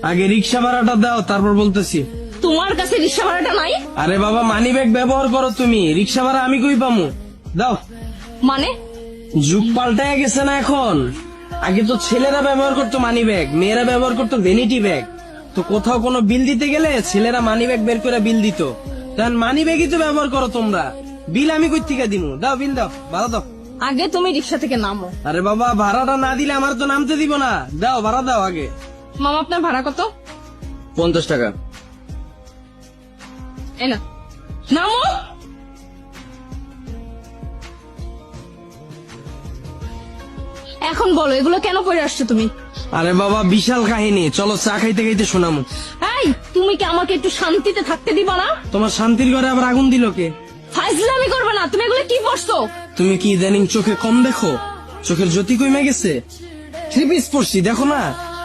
আগে রিক্সা ভাড়াটা দাও, তারপর বলতেছি। তোমার কাছে রিক্সা ভাড়াটা নাই? আরে বাবা, মানি ব্যাগ ব্যবহার করো তুমি, রিক্সা ভাড়া আমি কই পামু? দাও। মানে? যুগ পাল্টায় গেছে না এখন। আগে তো ছেলেরা ব্যবহার করতো মানি ব্যাগ, মেয়েরা ব্যবহার করতো ভ্যানিটি ব্যাগ। তো কোথাও কোনো বিল দিতে গেলে ছেলেরা মানি ব্যাগ বের করে বিল দিত। তখন মানি ব্যাগই তো ব্যবহার করো তোমরা। বিল আমি কই থেকে দিমু? দাও বিল, দাও ভাড়া দাও। আগে তুমি রিক্সা থেকে নামো। আরে বাবা, ভাড়াটা না দিলে আমার তো নামতে দিব না। দাও ভাড়া দাও আগে। মামা, আপনার ভাড়া কত? 50 টাকা। এই না, নামো। এখন বলো, এগুলো কেন পরে আসছো তুমি? আরে বাবা, বিশাল কাহিনী, চলো চা খাইতে খাইতে শোনামু। এই, তুমি কি আমাকে একটু শান্তিতে থাকতে দিবা না? তোমার শান্তির ঘরে আবার আগুন দিল কে? ফাইজলামি করবে না। তুমি এগুলো কি পড়ছো? তুমি কি ইদানিং চোখে কম দেখো? চোখের জ্যোতি কমে গেছে। 3 পিস পরছি, দেখো না?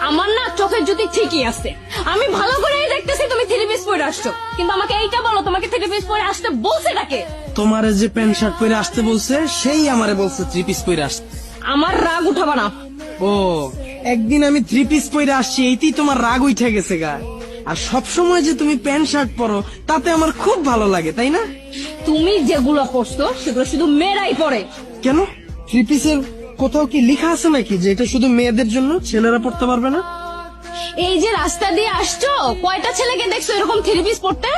আমার না চোখের জ্যোতি ঠিকই আছে, আমি ভালো করেই দেখতেছি তুমি 3 পিস পরে আসছো। কিন্তু আমাকে এইটা বলো, তোমাকে 3 পিস পরে আসতে বলছে নাকি? তোমারে যে প্যান্ট শার্ট পরে আসতে বলছে, সেই আমারে বলছে 3 পিস পরে আসতে। আমার রাগ উঠাবা না। ও, একদিন আমি 3 পিস পরে আসছি, এইতেই তোমার রাগ উঠে গেছে গা। আর সব সময় যে তুমি প্যান্ট শার্ট পরো, তাতে আমার খুব ভালো লাগে, তাই না? তুমি যেগুলো পরছো সেগুলো শুধু মেয়েরাই পরে। কেন? 3 পিসের কোথাও কি লেখা আছে নাকি যে এটা শুধু মেয়েদের জন্য, ছেলেরা পড়তে পারবে না? এই যে রাস্তা দিয়ে আসছো, কয়টা ছেলেকে দেখছো এরকম 3 পিস পরতে?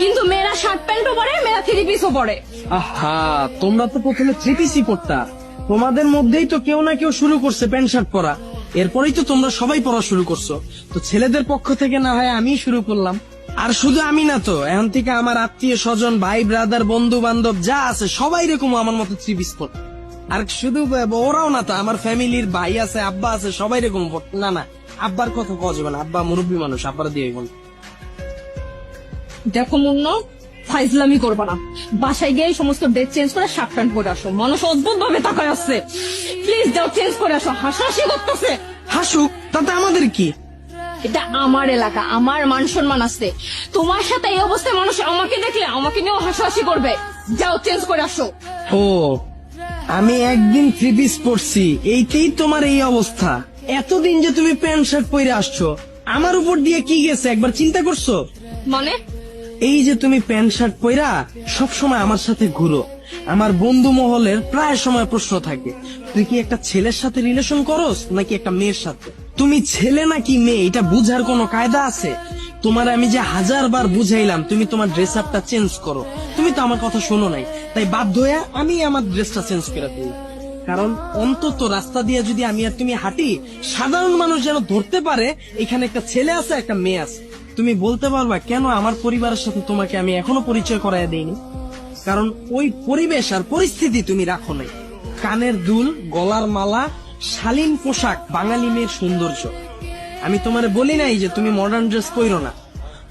কিন্তু মেয়েরা শার্ট প্যান্টও পরে, মেয়েরা 3 পিসও পরে। আহা, তোমরা তো প্রথমে 3 পিসই পড়তা। তোমাদের মধ্যেই তো কেউ না কেউ শুরু করছে প্যান্ট শার্ট পরা, এরপরেই তো তোমরা সবাই পড়া শুরু করছো। তো ছেলেদের পক্ষ থেকে না হয় আমি শুরু করলাম। আর শুধু আমি না তো, এখন থেকে আমার আত্মীয় স্বজন, ভাই ব্রাদার, বন্ধু বান্ধব যা আছে সবাই এরকম আমার মতো 3 পিস পড়ে। আর শুধু ওরাও না তো, আমার ফ্যামিলির ভাই আছে, আব্বা আছে, সবাই এরকম পড়ে। না না, আব্বার কথা কওয়া যাবে না, আব্বা মুরব্বী মানুষ, আব্বার দিয়ে বল। দেখো মুন্ন, ফাইজলামি করবা না। বাসায় গিয়ে সমস্ত ড্রেস চেঞ্জ করে শার্ট প্যান্ট পরে আসো। মানুষ অদ্ভুত ভাবে তাকায় আসছে। প্লিজ যাও, চেঞ্জ করে আসো। হাসাহাসি করতেছে। হাসুক, তাতে আমাদের কি? এটা আমার এলাকা, আমার মান সম্মান আছে। তোমার সাথে এই অবস্থায় মানুষ আমাকে দেখলে আমাকে নিয়েও হাসাহাসি করবে। যাও, চেঞ্জ করে আসো। ও, আমি একদিন 3 পিস পরছি, এইতেই তোমার এই অবস্থা? এতদিন যে তুমি প্যান্ট শার্ট পরে আসছো, আমার উপর দিয়ে কি গেছে একবার চিন্তা করছো? মানে? এই যে তুমি প্যান্ট শার্ট পরা সব সময় আমার সাথে ঘুরো, আমার বন্ধু মহলের প্রায় সময় প্রশ্ন থাকে, তুই কি একটা ছেলের সাথে রিলেশন করস নাকি একটা মেয়ের সাথে? তুমি ছেলে নাকি মেয়ে এটা বুঝার কোনো কায়দা আছে? তোমার আমি যে 1000 বার বুঝাইলাম তুমি তোমার ড্রেস আপটা চেঞ্জ করো, তুমি তো আমার কথা শোনো নাই। তাই বাধ্য হয়ে আমি আমার ড্রেসটা চেঞ্জ করে দিই। কারণ অন্তত রাস্তা দিয়ে যদি আমি আর তুমি হাঁটি, সাধারণ মানুষ যেন ধরতে পারে এখানে একটা ছেলে আছে, একটা মেয়ে আছে। তুমি বলতে পারবা কেন আমার পরিবারের সাথে তোমাকে আমি এখনো পরিচয় করাইয়া দেইনি? কারণ ওই পরিবেশ আর পরিস্থিতি তুমি রাখো নাই। কানের দুল, গলার মালা, শালীন পোশাক বাঙালি মেয়ের সৌন্দর্য। আমি তোমারে বলি নাই যে তুমি মডার্ন ড্রেস পরো না,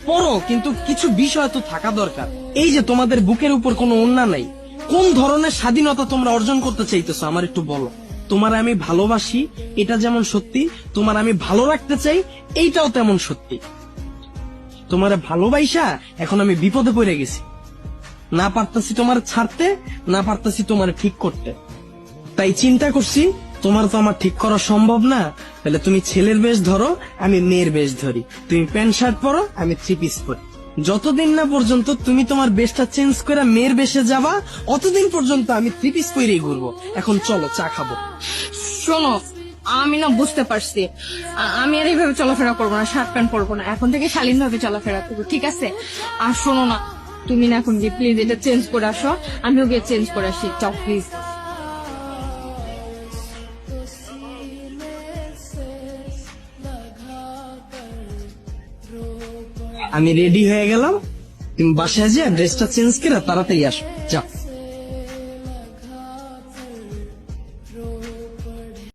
পরো, কিন্তু কিছু বিষয় তো থাকা দরকার। এই যে তোমাদের বুকের উপর কোনো ওড়না নাই, কোন ধরনের স্বাধীনতা তোমরা অর্জন করতে চাইতেছো আমার একটু বলো। তোমার আমি ভালোবাসি, এটা যেমন সত্যি, তোমার আমি ভালো রাখতে চাই, এইটাও তেমন সত্যি। তোমার ভালোবাসা এখন আমি বিপদে পড়ে গেছি, না পারতাছি তোমার ছাড়তে, না পারতাছি তোমার ঠিক করতে। তাই চিন্তা করছি তোমার তো আমার ঠিক করা সম্ভব না, তাহলে তুমি ছেলের বেশ ধরো, আমি মেয়ের বেশ ধরি। তুমি প্যান্ট শার্ট পরো, আমি 3 পিস পরি। যতদিন না পর্যন্ত তুমি তোমার বেশটা চেঞ্জ করে মেয়ের বেশে যাবা, অতদিন পর্যন্ত আমি 3 পিস পরেই ঘুরবো। এখন চলো চা খাবো। শোনো, আমি না বুঝতে পারছি, আমি আর এইভাবে চলাফেরা করবো না, শার্ট প্যান্ট পরবো না। এখন থেকে শালীন ভাবে চলাফেরা করবো, ঠিক আছে? আর শোনো না, তুমি না এখন গিয়ে প্লিজ এটা চেঞ্জ করে আসো, আমিও গিয়ে চেঞ্জ করে আসি। চাও প্লিজ। আমি রেডি হয়ে গেলাম, তুমি বাসায় যে ড্রেসটা চেঞ্জ করে তাড়াতাড়ি আসো, যাও।